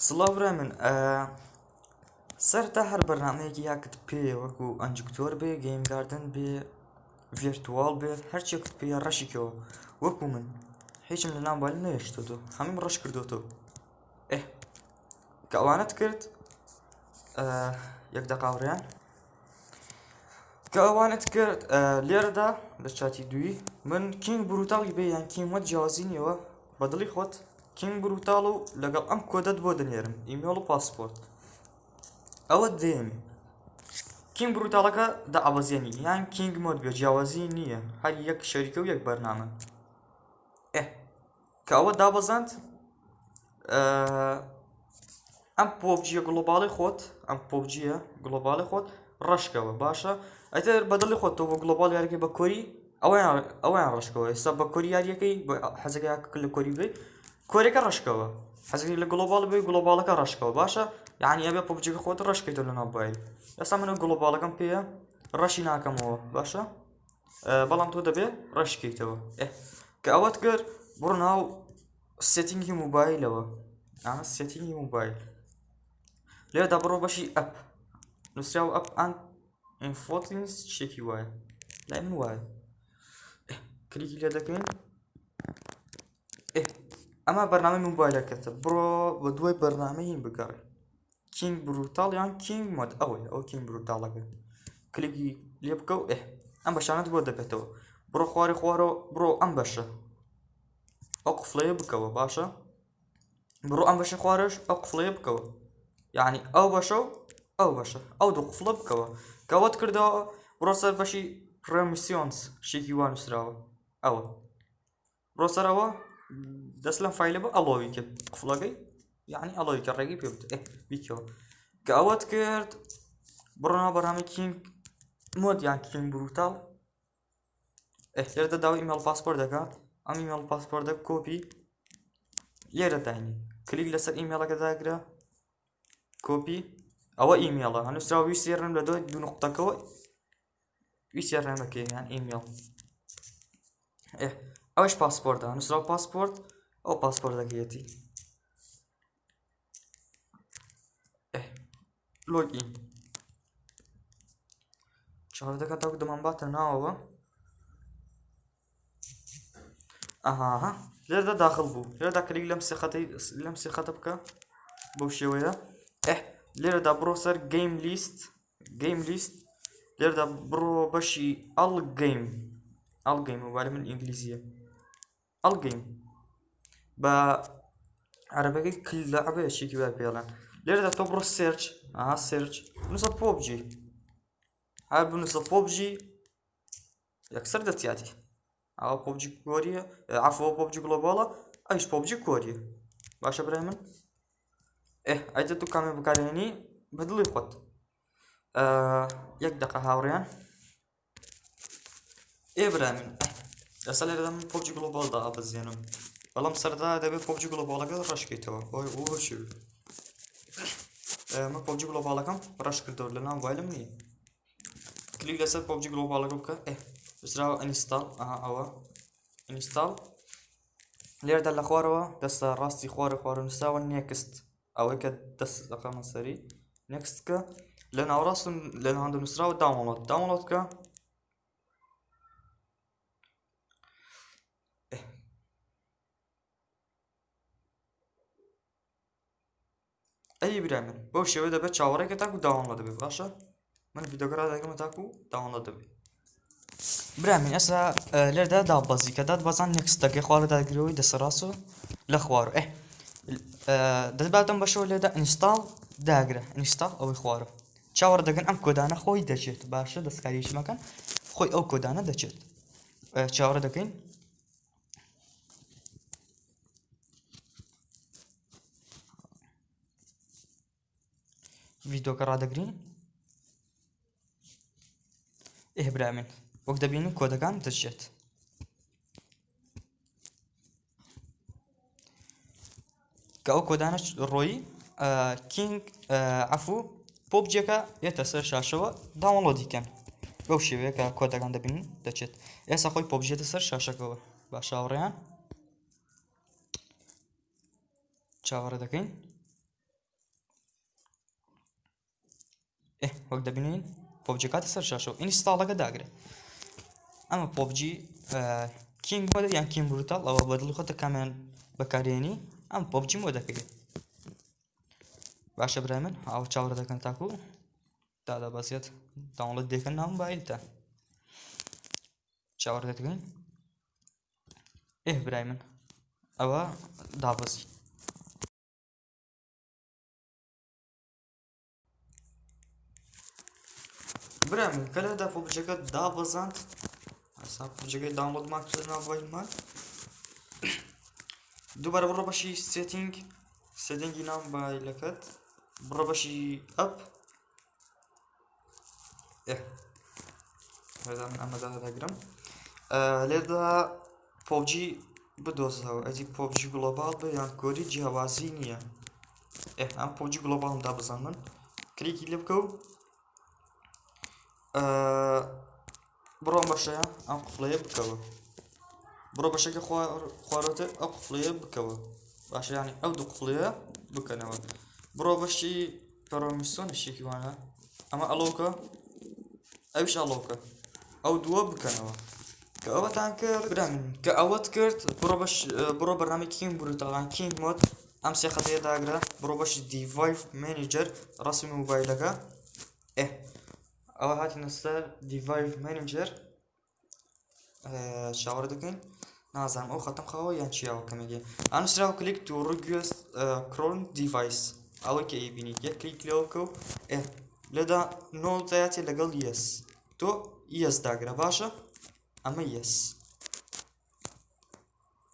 سڵاو برا من سەرتا هەر بەرنامەیەکی یاکت پێ وەکو ئەنجکتۆر بێ گەیم گاردن بێ ڤێرتوال بێت هەرچێکت پێ ڕەشیکەوە وەکو من هیچم لە ناو مۆبایل نەهێشتۆتۆ هەمووم ڕەش کردوتۆ کە ئەوانەت کرد یەک دەقاوڕیان کە ئەوانت کرد لێرەدا لە چاتی دووی من کینگ بروتاڵی بێ یان کینگ وەت جیاوازی نیەوە بە دڵی خۆت کینگ بروتاڵ و لەگەڵ ئەم کۆدەت بۆ دەنێرم ئیمێڵ و پاسپۆرت ئەوە دێمی کینگ بروتاڵەکە دەعەوەزێنی یان کینگ مۆد بێ جیاوازی نییە هەر یەک شەریکە و یەک بەرنامە کە ئەوە دابەزاند ئەم پۆبجیە گڵۆباڵی خۆت ئەم پۆبجیە گڵۆباڵی خۆت ڕەشکەوە باشە ئەتر بەدڵی خۆتەوە بۆ گڵۆباڵ یاریەکەی بە کۆری ئەویان ڕەشکەوە ئێستا بە کۆری یاریەکەی حەزەکەی لە کۆری بێ کۆرێکە ڕەشکەوە حەزەکەی لە گڵۆباڵ بێ گڵۆباڵەکە ڕەشکەوە باشە یعنی ئەبێ پۆبجیەکە خۆت ڕەشکەیتەوە لە ناو مۆبایل ئێستا منە گڵۆباڵەکەم پێیە ڕەشی ناکەمەوە باشە بەڵام تۆ دەبێ ڕەشکەیتەوە کە ئەوەت کرد بڕۆ ناو سێتینگی مۆبایلەوە سێتینگی مۆبایل لێرەدا بڕۆ بەشی ئەپ نووسراوە ئەپ ئەند ئینفۆتینس شتێکی وایە لای من وایە کلیکی لێ دەکەین ئەمە بەرنامەی مۆبایلەکەتە بڕۆ بە دوای بەرنامەی بگەڕێ کینگ بروتاڵ یان کینگ مۆد ئەو کینگ بروتاڵەکە کلیکی لێ بکە و ئەم بەشانت بۆ دەبێتەوە بڕۆ خوارەوە بڕۆ ئەم بەشە ئەو قفڵەیە بکەوە باشە بڕۆ ئەم بەشە خوارەش ئەو قفڵەیە بکەوە یعنی ئەو بەشە و ئەو بەشە ئەو دوو قفڵە بکەوە کەوەت کردەوە بڕۆ سەر بەشی پرەمیسیۆنس شتێکی وا نووسراوە ئەوە بڕۆ سەرەوە دەست لەم فایلە بە ئەڵۆوی کرد قفڵەکەی یعنی ئەڵۆوی کە ڕێگەی پێ بیکەوە کە ئەوەت کرد بڕۆ ناو بەرنامەی کینگ مۆد یان کینگ بروتاڵ لێرەدا داوای ئیمێڵ پاسپۆرت دەکات ئەم ئیمێڵ پاسپۆرتە کۆپی لێرە داینی کلیک لەسەر ئیمێڵەکە داگرە کۆپی ئەوە ئیمێڵە هەنووسراوە ویستی ڕێم لە دوای دوو نقطەکەەوە ویستی ڕێمەکەی یان ئیمێڵ ئەوەش پاسپۆرتە هەنووسراوە پاسپۆرت ئەو پاسپۆرتەکەیەتی لۆگئین چاودەکە تاکو دەمانباتە ناوەوە لێرەدا داخل بوو لێرەدا کلیک لەم سێ خەتە بکە بەو شێوەیە لێرەدا بڕۆ سەر گەیم لیست لێرەدا بڕۆ بەشی ئەڵگەیم مۆبایلە من ئینگلیزیە ئەڵگەیم بە عەرەبەکەی کلەعبە شتێکی وای پێڵێن لێرەدا تۆ بڕۆ سێرچ سێرچ بنووسە پۆبجی هەر بنووسە پۆبجی یەکسەر دەچیاتی ئەوە پۆبجی کۆریە عەفوە پۆبجی گڵۆباڵە ئەویش پۆبجی کۆریە باشە برای من ئەیتر تو کامێ بەکارهێنی بە دڵی خۆت یەک دەقە هاوڕێیان برای من ئێستا لێرەدا من پۆبجی گڵۆباڵ دابەزێنم بەڵام سەرەتا دەبێت پۆبجی گڵۆباڵەکە ڕەشکەیتەوە من پۆبجی گڵۆباڵەکەم ڕەش کردەوە لە ناو مۆبایلم نییە کلیک لەسەر پۆبجی گڵۆباڵەکە بکە بزراوە ئینستاڵ ئەوە ئینستاڵ لێرەدا لە خوارەوە دەستە ڕاستی خوارە نووسراوە نێکست ئەوەی کە دەست دەقەمە سەری نێکستکە لە ناوڕاستم لە ناوەندە نووسراوە داوەڵۆدکە برای من بەو شێوەیە دەبێت چاوەڕێکە تاکو داوەڵۆد دەبێت باشە من ڤیدیۆگەرا دەکەمە تاکو داوەڵۆد دەبێت برای من ئێستا لێرەدا دابەزی کە دادبەزان نێکستەکەی خوارە داگرەوەی دەسە ڕاستەوە لە خوارە دەباتم بەشەوە لێدا ئینستاڵ داگرە ئینستاڵ ئەوەی خوارە چاوەڕ دەگەن ئەم کۆدانە خۆی دەچێت باشە دەستکاریش مەکەن خۆی ئەو کۆدانە دەچێت چاوەڕ دەکەین ڤیدیۆکە ڕادەگرین برای من وەک دەبینن کۆدەکان دەچێت کە ئەو کۆدانە ڕۆیی کینگ عەفوو پۆبجیەکە یێتە سەر شاشەوە داوەڵۆدیکەن بەو شێوەیە کە کۆدەکان دەبینن دەچێت ئێستا خۆی پۆبجێتە سەر شاشەکەەوە باش هاوڕێیان چاوەڕێ دەکەین وەک دەبینین پۆبجی کاتە سەر شاشەوە ئینستاڵەکە داگرێت ئەمە پۆبجی کینگ مۆدە یان کینگ بروتال ئەوە بەدڵی خۆتە کامیان بەکارێنی ئەم پۆبجی مۆدەکەی باشە برای من ئەو چاوەڕە دەکەن تاکو دادا بەسێت داوڵەت دەکەن ناو موبایلتە چاوەڕە دەکەین برای من ئەوە دابەزی برای من کە لەدا پۆبجەکە دابەزاند ئەسا پۆبجەکەی داوڵۆدمان کرد ناو موبایلمان دووبارە بڕۆ بەشی سێتینگی ناو موبایلەکەت بڕۆ بەشی ئەپ هێدا من ئەمەدا دەگرم لێدا پۆبجی بدۆزەوە ئەجی پۆبجی گلۆبال بێ یان کۆدی جیاوازی نییە ئەم پۆبجی گلۆباڵم دابەزان من کلیکی لێ بکە و بڕۆ بەشەیە ئەم قفڵەیە بکەوە بڕۆ بەشەکە خواردەوە ئەو قفڵەیە بکەوە باشە یانی ئەو دوو قفڵەیە بکەنەوە بڕۆ بەشی پەرۆمیسۆنە شتێکی وانە ئەمە ئەڵۆکە ئەویش ئەڵۆکە ئەو دووە بکەنەوە کە ئەوەتان کرد برامن کە ئەوەت کرد بڕۆ بەرنامەی کینگ بروتاڵان کینگ مۆد ئەم سێ خەتەیە داگرا بڕۆ بەشی دیڤایس مانیجەر ڕەسمی موبایلەکە ئەوە هاتینە سەر دیڤایس مانیجەر چاوەڕە دەکەین نازانم ئەو خەتەم خاوە یان چیاوە کەمێگێ ئەنووسراوە کلیک تو ریگوێست کرۆن دیڤایس ئەوەی کە ئەیبینیت یەک کلیک لێوە بکە و لێدا نۆتایەتی لەگەڵ یەس تۆ یەس داگرە باشە ئەمە یەس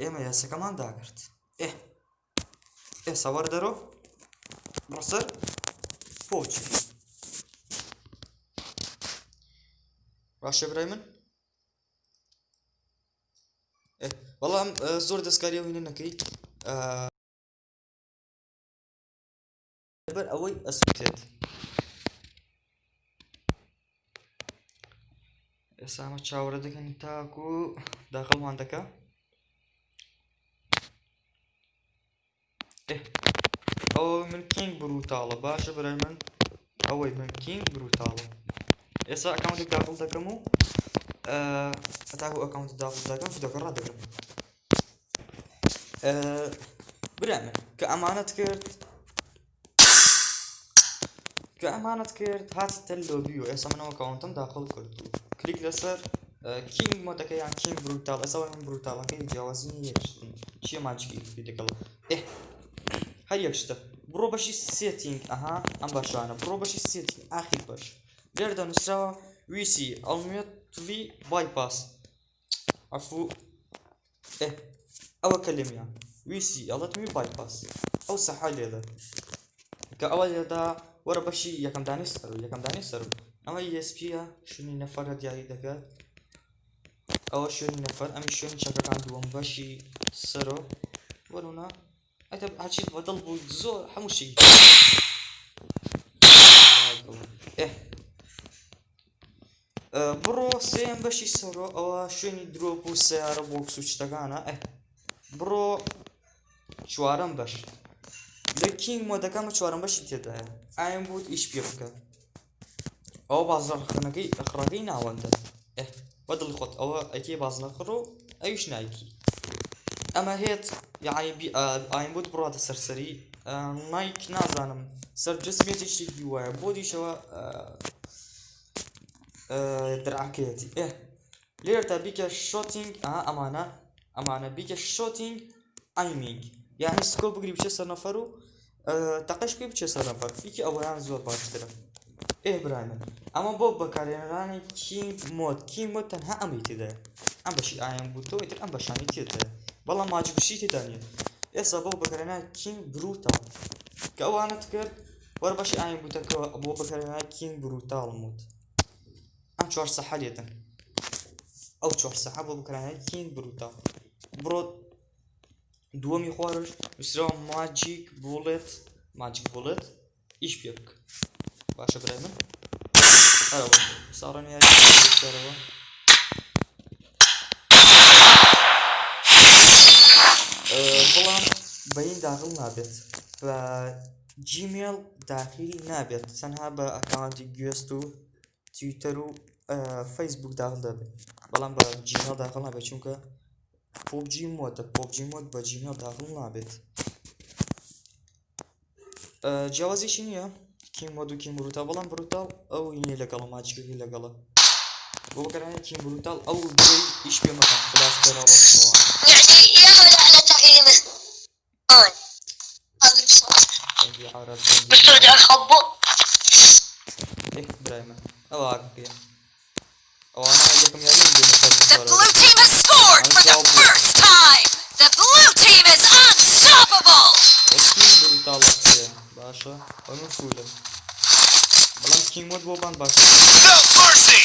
ئێمە یەسەکەمان داگرت ئێستا وەردەرۆ بڕۆ سەر پۆبجی باشە برای من بەڵام زۆر دەستکاریەوە هینە نەکەی لەبەر ئەوەی ئەسووتێت ئێستا ئەمە چاوەڕە دەکەین تاکو داخەڵمان دەکا ئەوە من کینگ بروتاڵە باشە برای من ئەوەی من کینگ بروتاڵە ئێستا ئەکاونتێک داخڵ دەکەم و تاکو ئەکاونت داخڵ دەکەم سودەکە ڕادەگرم برای من کە ئەمانەت کرد هاتتە لۆبی و ئێستا من ئەو ئەکاونتم داخڵ کرد کلیک لەسەر کینگ مۆدەکە یان کینگ بروتاڵ ئێستا من بروتاڵەکەی جیاوازی یەکشتن چیە ماجیکی دەکەڵ هەر یەک شتە بڕۆ بەشی سێتینگ ئەم باشانە بڕۆ بەشی سێتینگ ئاخیر باش لێرەدا نووسراوە ویسی ئەڵمیەتوی بایپاس ئەفو ئەوە کەلێمیە ویسی ئەڵەتوی بایپاس ئەو سەحا لێدە کە ئەوە لێدا وەرە بەشی یەکەمدانی سەر ئەمە ESPە شوێنی نەفەرە دیاری دەکات ئەوە شوێنی نەفەر ئەمی شوێنی چەکەکان دووەم بەشی سەرۆ وەرونە ئەتە هەرچیت بەدڵ بوو زۆر هەموو شی بڕۆ سێم بەشی سەرۆ ئەوە شوێنی درۆپ و سیارە بۆکس و شتەکانە بڕۆ چوارەم بەش لە کینگ مۆدەکەمە چوارەم بەشی تێدایە ئایم بوت ئیش پێ بکە ئەوە بازرخەکەی ئەخڕەکەی ناوەندە بەدڵی خۆت ئەوە ئەکێ باز نەکڕ و ئەویش نایکی ئەمە هێت یعنی ئایم بوت بڕاتە سەرسەری نایک نازانم سەرجەسمێتی شتێکی وایە بۆ دیشەوە درعاکەیەتی لێرە بیکە شۆتینگ ئەمانە بیکە شۆتینگ ئایمینگ یعنی سکۆ بگری بچێ سەر نەفەر و تەقەش پێ بچێ سەر نەفەر فیکی ئەوەیان زۆر باشترە برای من ئەمە بۆ بەکارهێنانی کینگ مۆد تەنها ئەمەی تێدایە ئەم بەشی ئایم بوتەوە ئیتر ئەم بەشانی تێدایە بەڵام ماجیکشی تێدا نییە ئێستا بۆ بەکارهێنانی کینگ بروتاڵ کە ئەوانت کرد وەرە بەشی ئایم بوتەکەەوە بۆ بەکارهێنانی کینگ بروتاڵ مۆد ئەم چوار سەحە لێدن ئەو چوار سەحە بۆ بەکارهێنانی کینگ بروتاڵ بڕۆ دووەمی خوارش نووسراوە ماجیک بولێت ئیش پێ بکە باشە برای من ساڕەنیاری بەڵام بەین داخڵ نابێت بە جیمیل داخلی نابێت تەنها بە ئەکاونتی گوێست و تویتەر و فەیسبوک داخل دەبێت بەڵام بە جیمیل داخل نابێت چونکە پۆبجی مۆدە پۆبجی مۆد بە جیمیل داخل نابێت جیاوازیشی نییە کیم مۆد و کیم بروتال بەڵام بروتال ئەو هینی لەگەڵە ماچکەکەی لەگەڵە بۆ بەکارهێنانی کیم بروتال ئەو دوێی هیچ پێ مەکەن فلاش کەراوەتنەوە يعني يعمل على تقييمه بسترجع الخبو برايمه أو عاقبية أو أنا أجيكم يا ريت The blue team has scored for the first time. The blue team is unstoppable. Kim brutal akция başa onun full balam kim mod boban başa No mercy.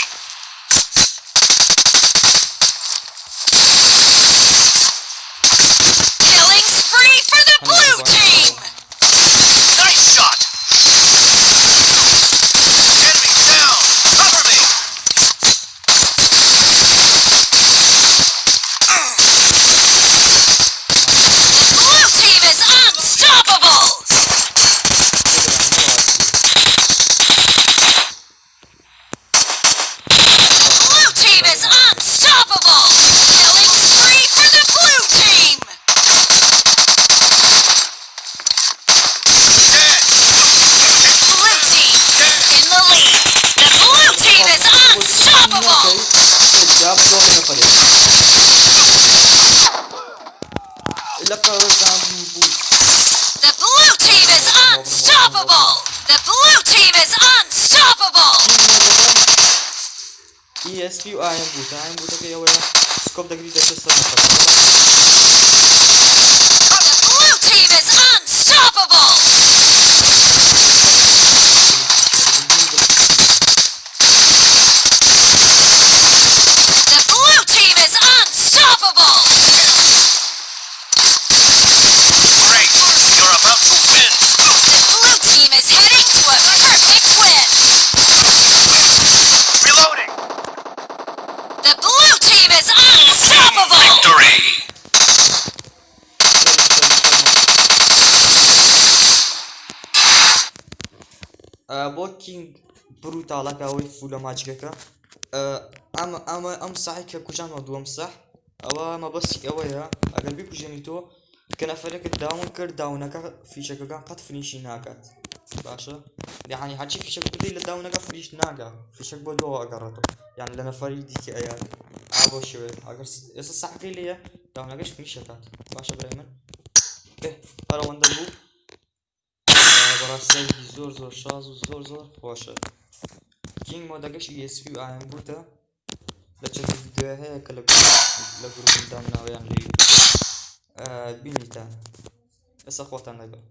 Killing spree for the blue team. Nice shot. Enemy down. Cover me. The blue team is unstoppable. Blue team is unstoppable. Killing spree for the blue team. Dead. Blue team is in the lead. The blue team is unstoppable. جاب زور نفري إلا قررت The blue team is unstoppable. The blue team is unstoppable. ESP و IM بوتا که یه سکوب دقیقی داشته نفر The blue team is unstoppable. The blue team is unstoppable. Great. You're about to win. The blue team is heading to a perfect win. Reloading. The blue team is unstoppable. Victory. بۆ کینگ بروتاڵەکە ئەوەی فولە ماچکەکە ئەم ساحی کە کوژانەوە دووەم ساح ئەوە مەبەستی ئەوەیە ئەگەر بیکوژێنی تۆ کە نەفەرێکت داون کرد داونەکە فیشەکەکان قەت فنیشی ناکات باشە یعنی هەرچی فیشەک بدەی لە داونەکە فریش ناگات فیشەک بۆ دۆ ئەگەڕێتەوە یعنی لە نەفەری دیکە ئەیان بۆ شێوێ ئەگەر ئێستا ساحەکەی لێیە داونەکەش فنیشەکات باشە برای من هەرەوەندە بوو بەڕاستی زۆر شاز و زۆر خۆشە کینگ مۆدەکەش ESP و IM بوتە لە چەند ڤیدیۆ هەیە کە لە گروپمدا ناویان لە یوتیوب بینیتان ئێستا خۆتان لەگەڵ